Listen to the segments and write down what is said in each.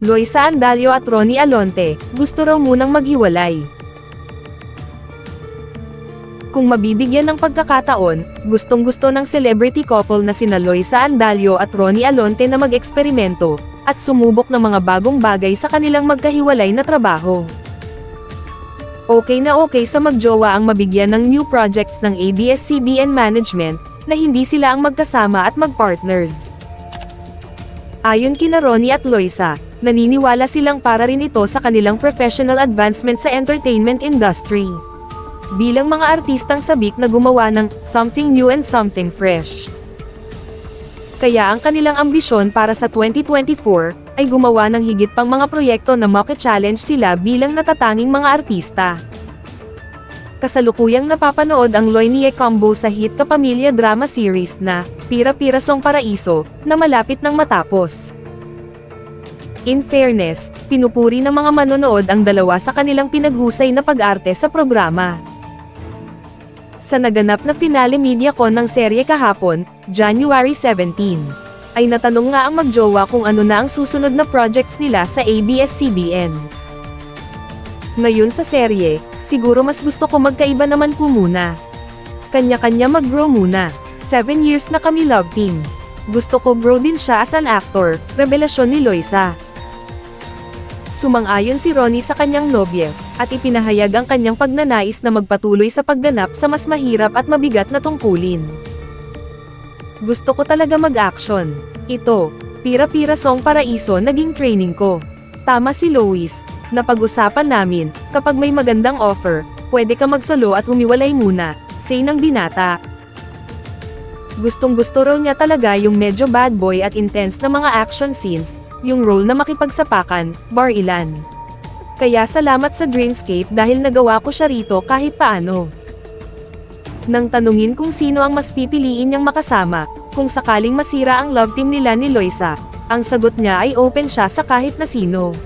Loisa Andalio at Ronnie Alonte, gusto raw munang maghiwalay. Kung mabibigyan ng pagkakataon, gustong-gusto ng celebrity couple na sina Loisa Andalio at Ronnie Alonte na mag-eksperimento, at sumubok ng mga bagong bagay sa kanilang magkahiwalay na trabaho. Okay na okay sa magjowa ang mabigyan ng new projects ng ABS-CBN management, na hindi sila ang magkasama at mag-partners. Ayon kina Ronnie at Loisa, naniniwala silang para rin ito sa kanilang professional advancement sa entertainment industry. Bilang mga artistang sabik na gumawa ng something new and something fresh. Kaya ang kanilang ambisyon para sa 2024 ay gumawa ng higit pang mga proyekto na maki-challenge sila bilang natatanging mga artista. Kasalukuyang napapanood ang Loynie combo sa hit kapamilya drama series na Pira-Pirasong Paraiso, na malapit nang matapos. In fairness, pinupuri ng mga manonood ang dalawa sa kanilang pinaghusay na pag-arte sa programa. Sa naganap na finale MediaCon ng serye kahapon, January 17, ay natanong nga ang magjowa kung ano na ang susunod na projects nila sa ABS-CBN. Ngayon sa serye, siguro mas gusto ko magkaiba naman po muna. Kanya-kanya mag-grow muna. 7 years na kami love team. Gusto ko grow din siya as an actor, revelasyon ni Loisa. Sumang-ayon si Ronnie sa kanyang nobye, at ipinahayag ang kanyang pagnanais na magpatuloy sa pagganap sa mas mahirap at mabigat na tungkulin. Gusto ko talaga mag-action. Ito, Pira-Pirasong Paraiso naging training ko. Tama si Lois, napag-usapan namin, kapag may magandang offer, pwede ka magsolo at humiwalay muna, say ng binata. Gustong-gusto raw niya talaga yung medyo bad boy at intense na mga action scenes, yung role na makipagsapakan, bar ilan. Kaya salamat sa Dreamscape dahil nagawa ko siya rito kahit paano. Nang tanungin kung sino ang mas pipiliin niyang makasama, kung sakaling masira ang love team nila ni Loisa, ang sagot niya ay open siya sa kahit na sino.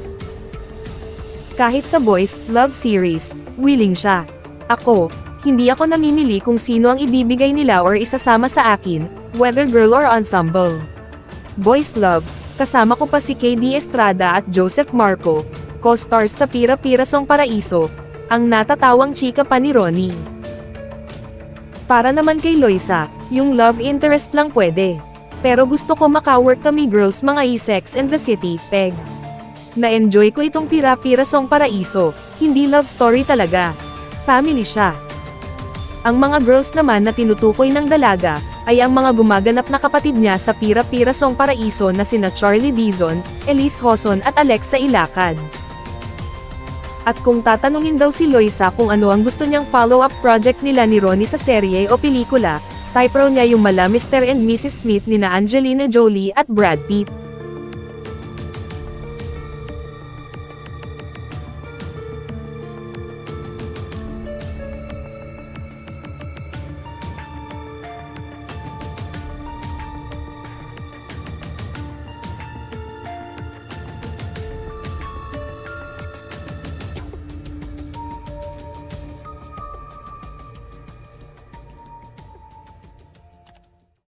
Kahit sa boys love series, willing siya. Ako, hindi ako namimili kung sino ang ibibigay nila or isasama sa akin, whether girl or ensemble. Boys love, kasama ko pa si KD Estrada at Joseph Marco, co-stars sa Pira-Pirasong Paraiso, ang natatawang chika pa ni Ronnie. Para naman kay Loisa, yung love interest lang pwede. Pero gusto ko maka-work kami girls mga Sex and the City, Peg. Na-enjoy ko itong Pira-Pirasong Paraiso, hindi love story talaga. Family siya. Ang mga girls naman na tinutukoy ng dalaga, ay ang mga gumaganap na kapatid niya sa Pira-Pirasong Paraiso na sina Charlie Dizon, Elise Hoson at Alexa Ilacad. At kung tatanungin daw si Loisa kung ano ang gusto niyang follow-up project nila ni Ronnie sa serye o pelikula, type raw niya yung mala Mr. and Mrs. Smith nina Angelina Jolie at Brad Pitt.